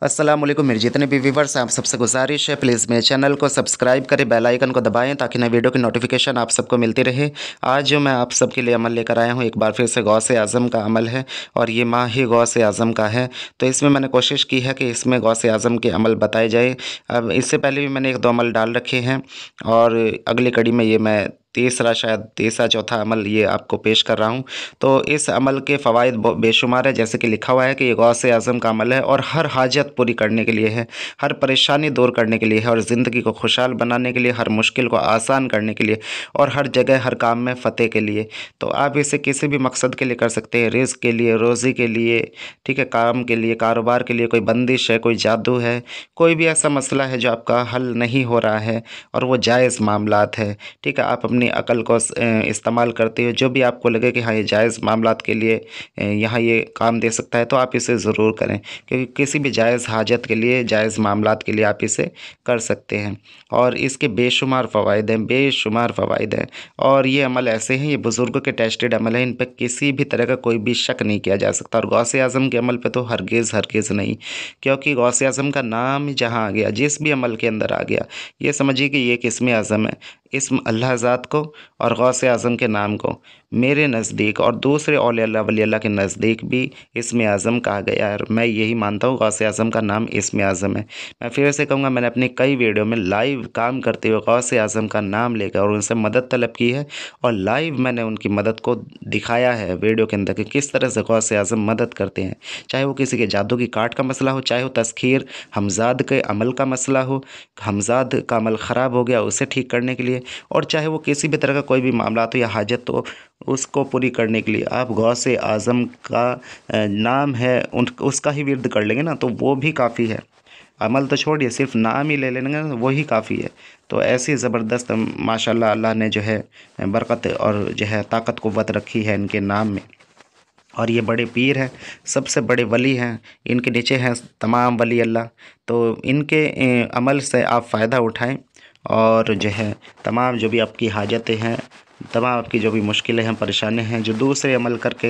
अस्सलाम वालेकुम मेरे जितने भी व्यूवर्स हैं आप सबसे गुजारिश है प्लीज़ मेरे चैनल को सब्सक्राइब करें, बेल आइकन को दबाएं ताकि नई वीडियो की नोटिफिकेशन आप सबको मिलती रहे। आज जो मैं आप सबके लिए अमल लेकर आया हूं, एक बार फिर से गौसे आज़म का अमल है और ये माह ही गौसे आज़म का है। तो इसमें मैंने कोशिश की है कि इसमें गौसे आज़म के अमल बताए जाए। अब इससे पहले भी मैंने 1-2 अमल डाल रखे हैं और अगली कड़ी में ये मैं तीसरा चौथा अमल ये आपको पेश कर रहा हूँ। तो इस अमल के फ़वाइद बेशुमार है, जैसे कि लिखा हुआ है कि ये गौसे आज़म का अमल है और हर हाजत पूरी करने के लिए है, हर परेशानी दूर करने के लिए है और ज़िंदगी को खुशहाल बनाने के लिए, हर मुश्किल को आसान करने के लिए और हर जगह हर काम में फ़तेह के लिए। तो आप इसे किसी भी मकसद के लिए कर सकते हैं, रिज़्क़ के लिए, रोज़ी के लिए, ठीक है, काम के लिए, कारोबार के लिए, कोई बंदिश है, कोई जादू है, कोई भी ऐसा मसला है जो आपका हल नहीं हो रहा है और वो जायज़ मामलात है, ठीक है। आप अपनी अकल को इस्तेमाल करते हुए जो भी आपको लगे कि हाँ ये जायज़ मामलात के लिए यहाँ ये काम दे सकता है, तो आप इसे ज़रूर करें, क्योंकि किसी भी जायज़ हाजत के लिए, जायज़ मामलात के लिए आप इसे कर सकते हैं। और इसके बेशुमार फ़वाइद हैं, बेशुमार फ़वाइद हैं और ये अमल ऐसे हैं, ये बुज़ुर्गों के टेस्टेड अमल हैं, इन पे किसी भी तरह का कोई भी शक नहीं किया जा सकता। और गौसे आज़म के अमल पे तो हरगिज़ नहीं, क्योंकि गौसे आज़म का नाम ही जहाँ आ गया, जिस भी अमल के अंदर आ गया, ये समझिए कि ये एक इस्म आज़म है। इस्म अल्लाह ज़ात को और गौसे आज़म के नाम को मेरे नज़दीक और दूसरे औलिया अल्लाह वली अल्लाह के नज़दीक भी इस्म आज़म कहा गया है और मैं यही मानता हूँ गौसे आज़म का नाम इस्म आज़म है। मैं फिर से कहूँगा, मैंने अपनी कई वीडियो में लाइव काम करते हुए गौसे आज़म का नाम लेकर और उनसे मदद तलब की है और लाइव मैंने उनकी मदद को दिखाया है वीडियो के अंदर कि किस तरह से गौसे आज़म मदद करते हैं। चाहे वो किसी के जादू की काट का मसला हो, चाहे वो तस्खीर हमज़ाद के अमल का मसला हो, हमज़ाद का अमल ख़राब हो गया उसे ठीक करने के लिए, और चाहे वो किसी भी तरह का कोई भी मामला हो या हाजत हो उसको पूरी करने के लिए आप गौसे आज़म का नाम है उसका ही विर्द कर लेंगे ना, तो वो भी काफ़ी है। अमल तो छोड़िए, सिर्फ नाम ही ले लेंगे ना वही काफ़ी है। तो ऐसी ज़बरदस्त माशाल्लाह अल्लाह ने जो है बरकत और जो है ताकत क़ुव्वत रखी है इनके नाम में। और ये बड़े पीर हैं, सबसे बड़े वली हैं, इनके नीचे हैं तमाम वली अल्लाह। तो इनके अमल से आप फ़ायदा उठाएं और जो है तमाम जो भी आपकी हाजतें हैं, तमाम आपकी जो भी मुश्किलें हैं, परेशानियाँ हैं, जो दूसरे अमल करके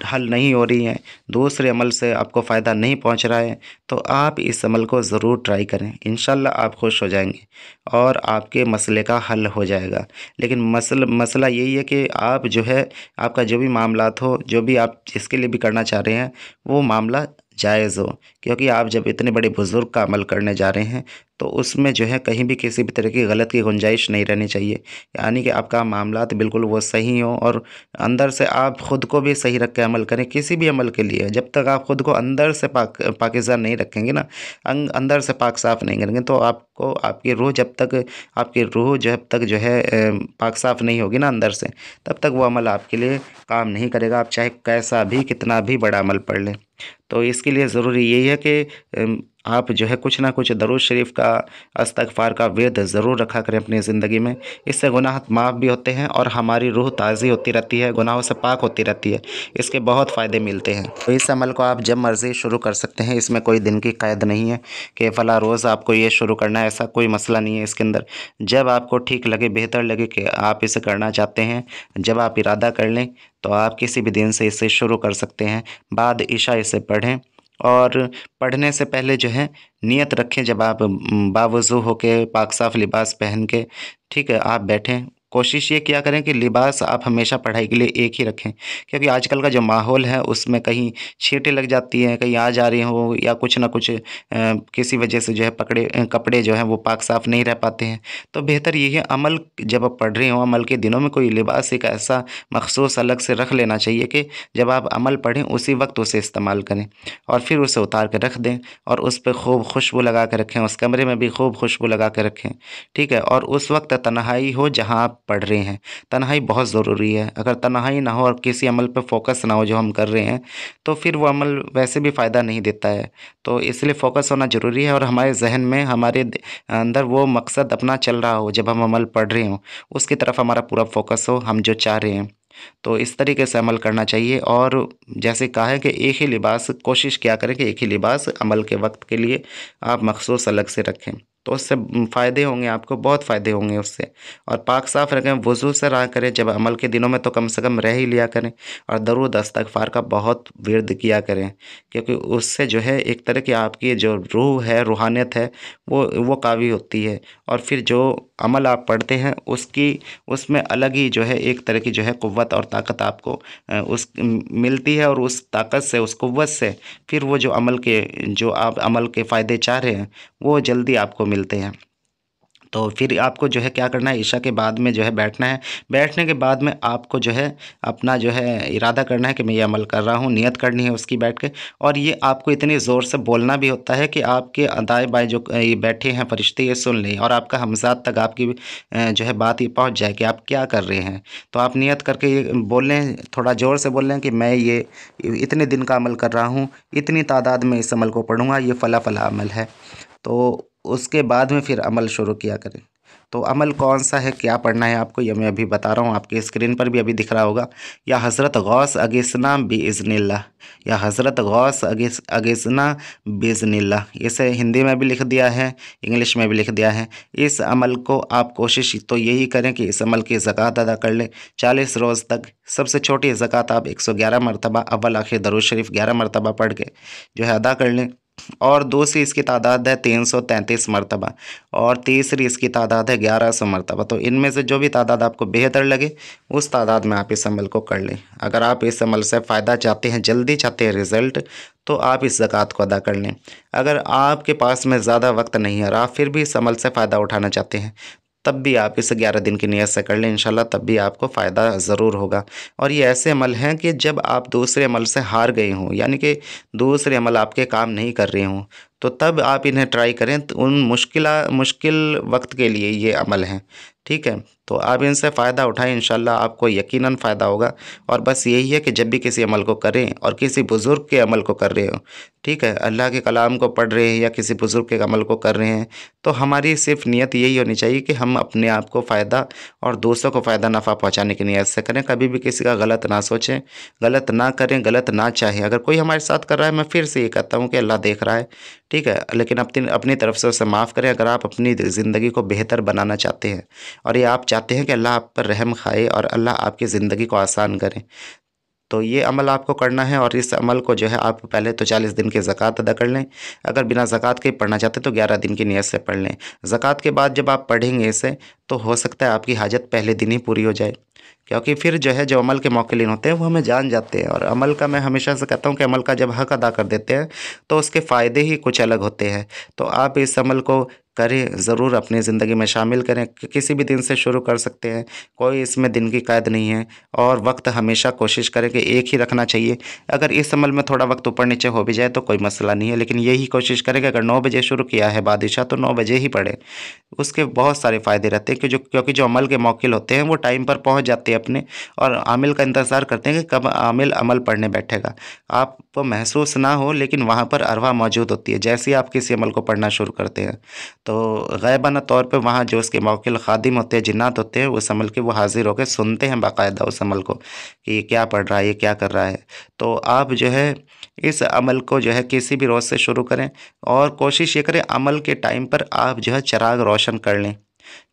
हल नहीं हो रही हैं, दूसरे अमल से आपको फ़ायदा नहीं पहुंच रहा है, तो आप इस अमल को ज़रूर ट्राई करें। इंशाल्लाह आप खुश हो जाएंगे और आपके मसले का हल हो जाएगा। लेकिन मसला यही है कि आप जो है आपका जो भी मामलात हो, जो भी आप जिसके लिए भी करना चाह रहे हैं, वो मामला जायज़ हो, क्योंकि आप जब इतने बड़े बुज़ुर्ग का अमल करने जा रहे हैं तो उसमें जो है कहीं भी किसी भी तरह की गलत की गुंजाइश नहीं रहनी चाहिए। यानी कि आपका मामलात बिल्कुल वो सही हो और अंदर से आप ख़ुद को भी सही रख के अमल करें किसी भी अमल के लिए। जब तक आप ख़ुद को अंदर से पाकीज़ा नहीं रखेंगे ना, अंदर से पाक साफ़ नहीं करेंगे, तो आपको आपकी रूह जब तक जो है पाक साफ़ नहीं होगी ना अंदर से, तब तक वो अमल आपके लिए काम नहीं करेगा, आप चाहे कैसा भी कितना भी बड़ा अमल पढ़ लें। तो इसके लिए ज़रूरी यही है कि आप जो है कुछ ना कुछ दरूद शरीफ का, इस्तग़फ़ार का विर्द ज़रूर रखा करें अपनी ज़िंदगी में। इससे गुनाह माफ़ भी होते हैं और हमारी रूह ताज़ी होती रहती है, गुनाहों से पाक होती रहती है। इसके बहुत फ़ायदे मिलते हैं। तो इस अमल को आप जब मर्ज़ी शुरू कर सकते हैं, इसमें कोई दिन की क़ैद नहीं है कि फ़लाँ रोज़ आपको ये शुरू करना है, ऐसा कोई मसला नहीं है इसके अंदर। जब आपको ठीक लगे, बेहतर लगे कि आप इसे करना चाहते हैं, जब आप इरादा कर लें, तो आप किसी भी दिन से इसे शुरू कर सकते हैं। बाद इशा इसे पढ़ें और पढ़ने से पहले जो है नियत रखें, जब आप बावज़ू होके पाक साफ़ लिबास पहन के, ठीक है, आप बैठें, कोशिश ये किया करें कि लिबास आप हमेशा पढ़ाई के लिए एक ही रखें, क्योंकि आजकल का जो माहौल है उसमें कहीं छींटें लग जाती हैं, कहीं आ जा रही हों या कुछ ना कुछ किसी वजह से जो है कपड़े जो हैं वो पाक साफ़ नहीं रह पाते हैं। तो बेहतर यही है, अमल जब आप पढ़ रहे हों, अमल के दिनों में कोई लिबास एक ऐसा मख़सूस अलग से रख लेना चाहिए कि जब आप अमल पढ़ें उसी वक्त उसे इस्तेमाल करें और फिर उसे उतार के रख दें और उस पे खूब खुशबू लगा के रखें, उस कमरे में भी खूब खुशबू लगा के रखें, ठीक है। और उस वक्त तन्हाई हो जहाँ आप पढ़ रहे हैं, तन्हाई बहुत ज़रूरी है। अगर तन्हाई ना हो और किसी अमल पे फ़ोकस ना हो जो हम कर रहे हैं, तो फिर वो अमल वैसे भी फ़ायदा नहीं देता है। तो इसलिए फ़ोकस होना ज़रूरी है और हमारे ज़हन में, हमारे अंदर वो मकसद अपना चल रहा हो, जब हम अमल पढ़ रहे हों, उसकी तरफ हमारा पूरा फ़ोकस हो, हम जो चाह रहे हैं। तो इस तरीके से अमल करना चाहिए और जैसे कहा है कि एक ही लिबास, कोशिश किया करें कि एक ही लिबास अमल के वक्त के लिए आप मख़सूस अलग से रखें। तो उससे फ़ायदे होंगे आपको, बहुत फ़ायदे होंगे उससे। और पाक साफ़ रखें, वुज़ू से रहा करें, जब अमल के दिनों में तो कम से कम रह ही लिया करें। और दरूद इस्तग़फ़ार का बहुत विर्द किया करें, क्योंकि उससे जो है एक तरह की आपकी जो रूह है, रूहानियत है, वो कावी होती है। और फिर जो अमल आप पढ़ते हैं उसमें अलग ही जो है एक तरह की जो है क़ुव्वत और ताकत आपको मिलती है। और उस ताकत से, उस क़ुव्वत से फिर वो जो आप अमल के फ़ायदे चाह रहे हैं, वो जल्दी आपको मिलते हैं। तो फिर आपको जो है क्या करना है, इशा के बाद में जो है बैठना है। बैठने के बाद में आपको जो है अपना जो है इरादा करना है कि मैं ये अमल कर रहा हूँ, नियत करनी है उसकी बैठ के। और ये आपको इतनी ज़ोर से बोलना भी होता है कि आपके दाएँ-बाएँ जो ये बैठे हैं फरिश्ते ये सुन लें, और आपका हमज़ात तक आपकी जो है बात ये पहुँच जाए कि आप क्या कर रहे हैं। तो आप नियत करके ये बोल लें, थोड़ा ज़ोर से बोल लें कि मैं ये इतने दिन का अमल कर रहा हूँ, इतनी तादाद में इस अमल को पढ़ूँगा, ये फ़ला-फ़ला अमल है। तो उसके बाद में फिर अमल शुरू किया करें। तो अमल कौन-सा है, क्या पढ़ना है आपको, ये मैं अभी बता रहा हूँ, आपकी स्क्रीन पर भी अभी दिख रहा होगा। या हज़रत गौस अगिसना बिइज़्निल्लाह, या हज़रत गौस अगिसना बिइज़्निल्लाह, इसे हिंदी में भी लिख दिया है, इंग्लिश में भी लिख दिया है। इस अमल को आप कोशिश तो यही करें कि इस अमल की ज़कात अदा कर लें 40 रोज़ तक। सबसे छोटी ज़कात आप 111 मरतबा अव्वल आखिर दरूद शरीफ 11 मरतबा पढ़ के जो है अदा कर लें। और दूसरी इसकी तादाद है 333 मरतबा, और तीसरी इसकी तादाद है 1100 मरतबा। तो इनमें से जो भी तादाद आपको बेहतर लगे, उस तादाद में आप इस अमल को कर लें। अगर आप इस अमल से फ़ायदा चाहते हैं, जल्दी चाहते हैं रिज़ल्ट, तो आप इस ज़कात को अदा कर लें। अगर आपके पास में ज़्यादा वक्त नहीं है और आप फिर भी इस अमल से फ़ायदा उठाना चाहते हैं, तब भी आप इसे 11 दिन की नियत से कर लें, इंशाल्लाह तब भी आपको फ़ायदा ज़रूर होगा। और ये ऐसे अमल हैं कि जब आप दूसरे अमल से हार गए हों, यानी कि दूसरे अमल आपके काम नहीं कर रहे हों, तो तब आप इन्हें ट्राई करें। तो उन मुश्किल वक्त के लिए ये अमल हैं, ठीक है? तो आप इनसे फ़ायदा उठाएँ, इंशाल्लाह आपको यकीनन फ़ायदा होगा। और बस यही है कि जब भी किसी अमल को करें और किसी बुज़ुर्ग के अमल को कर रहे हो, ठीक है? अल्लाह के कलाम को पढ़ रहे हैं या किसी बुज़ुर्ग के अमल को कर रहे हैं, तो हमारी सिर्फ़ नियत यही होनी चाहिए कि हम अपने आप को फ़ायदा और दूसरों को फ़ायदा नफ़ा पहुँचाने की नियत से करें। कभी भी किसी का गलत ना सोचें, गलत ना करें, गलत ना चाहें। अगर कोई हमारे साथ कर रहा है, मैं फिर से ये कहता हूँ कि अल्लाह देख रहा है, ठीक है? लेकिन अपनी तरफ से उसे माफ़ करें अगर आप अपनी ज़िंदगी को बेहतर बनाना चाहते हैं, और ये आप चाहते हैं कि अल्लाह आप पर रहम खाए और अल्लाह आपकी ज़िंदगी को आसान करे। तो ये अमल आपको करना है, और इस अमल को जो है आप पहले तो 40 दिन की ज़कात अदा कर लें। अगर बिना ज़कात के पढ़ना चाहते तो 11 दिन की नियत से पढ़ लें। ज़कात के बाद जब आप पढ़ेंगे इसे, तो हो सकता है आपकी हाजत पहले दिन ही पूरी हो जाए। क्योंकि फिर जो है जो अमल के मौकिलीन होते हैं वो हमें जान जाते हैं, और अमल का मैं हमेशा से कहता हूँ कि अमल का जब हक़ अदा कर देते हैं, तो उसके फ़ायदे ही कुछ अलग होते हैं। तो आप इस अमल को करें, ज़रूर अपनी ज़िंदगी में शामिल करें। किसी भी दिन से शुरू कर सकते हैं, कोई इसमें दिन की क़ैद नहीं है। और वक्त हमेशा कोशिश करें कि एक ही रखना चाहिए। अगर इस अमल में थोड़ा वक्त ऊपर नीचे हो भी जाए तो कोई मसला नहीं है, लेकिन यही कोशिश करें कि अगर 9 बजे शुरू किया है बाद इशा, तो 9 बजे ही पढ़ें। उसके बहुत सारे फ़ायदे रहते हैं क्योंकि जो अमल के मौकिल होते हैं वो टाइम पर पहुँच जाते हैं अपने, और आमिल का इंतज़ार करते हैं कि कब आमिल अमल पढ़ने बैठेगा। आपको महसूस ना हो, लेकिन वहाँ पर अरवाह मौजूद होती है जैसे ही आप किसी अमल को पढ़ना शुरू करते हैं। तो ग़ैबाना तौर पे वहाँ जो उसके मौकिल ख़ादिम होते हैं, जिन्नात होते हैं, उस अमल के वो हाज़िर होकर सुनते हैं बाकायदा उस अमल को कि ये क्या पढ़ रहा है, ये क्या कर रहा है। तो आप जो है इस अमल को जो है किसी भी रोज़ से शुरू करें, और कोशिश ये करें अमल के टाइम पर आप जो है चिराग रोशन कर लें।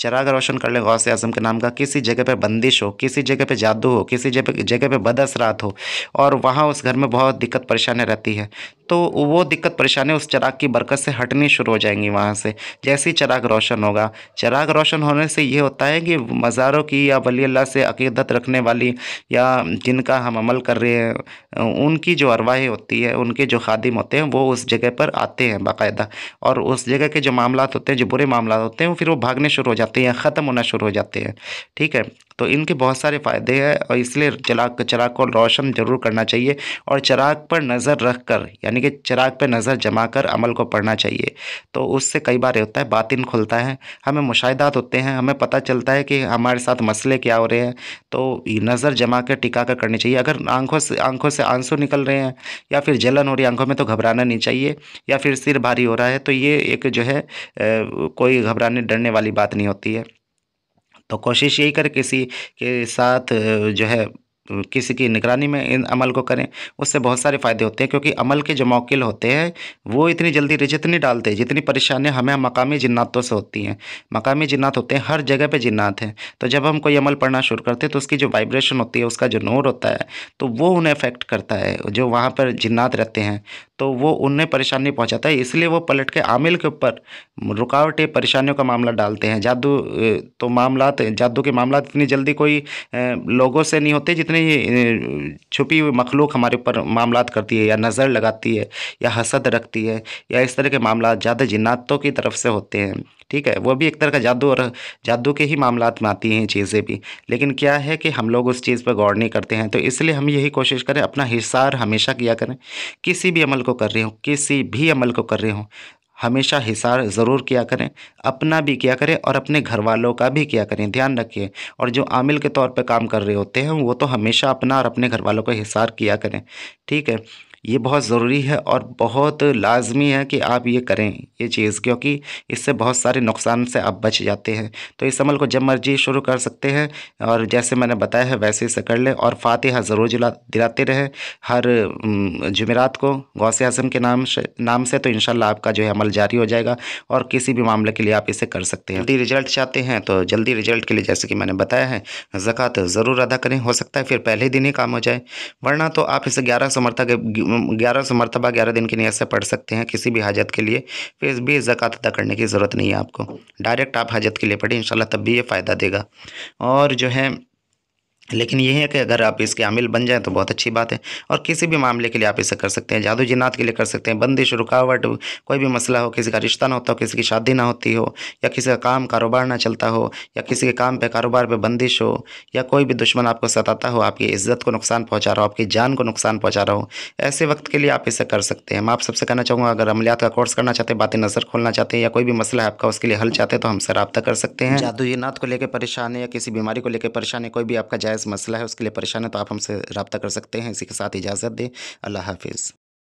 चिराग रोशन कर लें गौसे आज़म के नाम का। किसी जगह पे बंदिश हो, किसी जगह पे जादू हो, किसी जगह पे बदअसरात हो, और वहाँ उस घर में बहुत दिक्कत परेशानियाँ रहती है, तो वो दिक्कत परेशानी उस चिराग की बरकत से हटनी शुरू हो जाएँगी वहाँ से, जैसे ही चिराग रोशन होगा। चिराग रोशन होने से ये होता है कि मज़ारों की या वली अल्लाह से अक़ीदत रखने वाली, या जिनका हम अमल कर रहे हैं, उनकी जो अरवाहें होती है, उनके जो ख़ादिम होते हैं, वो उस जगह पर आते हैं बाकायदा, और उस जगह के जो मामलात होते हैं, जो बुरे मामलात होते हैं, फिर वो भागने शुरू हो जाते हैं, ख़त्म होना शुरू हो जाते हैं, ठीक है? तो इनके बहुत सारे फ़ायदे हैं, और इसलिए चिराग को रोशन ज़रूर करना चाहिए, और चिराग पर नज़र रख कर, यानी कि चिराग पे नज़र जमा कर अमल को पढ़ना चाहिए। तो उससे कई बार ये होता है बातिन खुलता है, हमें मुशाहिदात होते हैं, हमें पता चलता है कि हमारे साथ मसले क्या हो रहे हैं। तो ये नज़र जमा कर टिका कर करनी चाहिए। अगर आँखों से आंसू निकल रहे हैं, या फिर जलन हो रही है आँखों में, तो घबराना नहीं चाहिए। या फिर सिर भारी हो रहा है, तो ये एक जो है कोई घबराने डरने वाली बात नहीं होती है। तो कोशिश यही करें किसी के साथ जो है किसी की निगरानी में इन अमल को करें, उससे बहुत सारे फ़ायदे होते हैं, क्योंकि अमल के जो मौक्किल होते हैं वो इतनी जल्दी रिजत नहीं डालते जितनी परेशानियाँ हमें मकामी जिन्नातों से होती हैं। मकामी जिन्नात होते हैं, हर जगह पे जिन्नात हैं, तो जब हम कोई अमल पढ़ना शुरू करते हैं तो उसकी जो वाइब्रेशन होती है, उसका जो नूर होता है, तो वो उन्हें अफेक्ट करता है, जो वहाँ पर जिन्नात रहते हैं, तो वो उन्हें परेशानी पहुँचाता है, इसलिए वो पलट के आमिल के ऊपर रुकावटें, परेशानियों का मामला डालते हैं। तो मामलात जादू के मामलात इतनी जल्दी कोई लोगों से नहीं होते जितने ये छुपी हुई मखलूक हमारे ऊपर मामलात करती है, या नज़र लगाती है, या हसद रखती है, या इस तरह के मामलात ज़्यादा जिन्नातों की तरफ से होते हैं। ठीक है, वो भी एक तरह का जादू, और जादू के ही मामलात में आती हैं चीज़ें भी। लेकिन क्या है कि हम लोग उस चीज़ पर गौर नहीं करते हैं, तो इसलिए हम यही कोशिश करें, अपना हिसार हमेशा किया करें। किसी भी अमल को कर रहे हो, किसी भी अमल को कर रहे हो, हमेशा हिसार ज़रूर किया करें, अपना भी किया करें और अपने घर वालों का भी किया करें, ध्यान रखिए। और जो आमिल के तौर पे काम कर रहे होते हैं वो तो हमेशा अपना और अपने घर वालों का हिसार किया करें। ठीक है, ये बहुत ज़रूरी है और बहुत लाज़मी है कि आप ये करें ये चीज़, क्योंकि इससे बहुत सारे नुकसान से आप बच जाते हैं। तो इस अमल को जब मर्जी शुरू कर सकते हैं, और जैसे मैंने बताया है वैसे इसे कर लें, और फातिहा ज़रूर दिलाते रहें हर जुमेरात को गौसे आज़म के नाम से, तो इंशाल्लाह आपका जो है अमल जारी हो जाएगा, और किसी भी मामले के लिए आप इसे कर सकते हैं। जल्दी रिजल्ट चाहते हैं तो जल्दी रिजल्ट के लिए, जैसे कि मैंने बताया है, ज़कात ज़रूर अदा करें। हो सकता है फिर पहले दिन ही काम हो जाए, वरना तो आप इसे 1100 मरतबा 11 दिन की नीयत से पढ़ सकते हैं किसी भी हाजत के लिए। फिर भी ज़कात अदा करने की ज़रूरत नहीं है आपको, डायरेक्ट आप हाजत के लिए पढ़ें, इंशाल्लाह तब भी ये फ़ायदा देगा। और जो है, लेकिन ये है कि अगर आप इसके आमिल बन जाएँ तो बहुत अच्छी बात है, और किसी भी मामले के लिए आप इसे कर सकते हैं। जादू जिन्नात के लिए कर सकते हैं, बंदिश, रुकावट, कोई भी मसला हो, किसी का रिश्ता ना होता हो, किसी की शादी ना होती हो, या किसी का काम कारोबार ना चलता हो, या किसी के काम पे कारोबार पे बंदिश हो, या कोई भी दुश्मन आपको सताता हो, आपकी इज़्ज़त को नुकसान पहुँचा रहा हो, आपकी जान को नुकसान पहुँचा रहा हो, ऐसे वक्त के लिए आप इसे कर सकते हैं। मैं आप सबसे कहना चाहूँगा, अगर अमलियात का कोर्स करना चाहते हैं, बातें नज़र खोलना चाहते हैं, या कोई भी मसला है आपका उसके लिए हल चाहते हैं, तो हमसे राब्ता कर सकते हैं। जादू जिन्नात को लेकर परेशान है, या किसी बीमारी को लेकर परेशान है, कोई भी आपका जायज़ मसला है उसके लिए परेशान है, तो आप हमसे राब्ता कर सकते हैं। इसी के साथ इजाज़त दें। अल्लाह हाफ़िज़।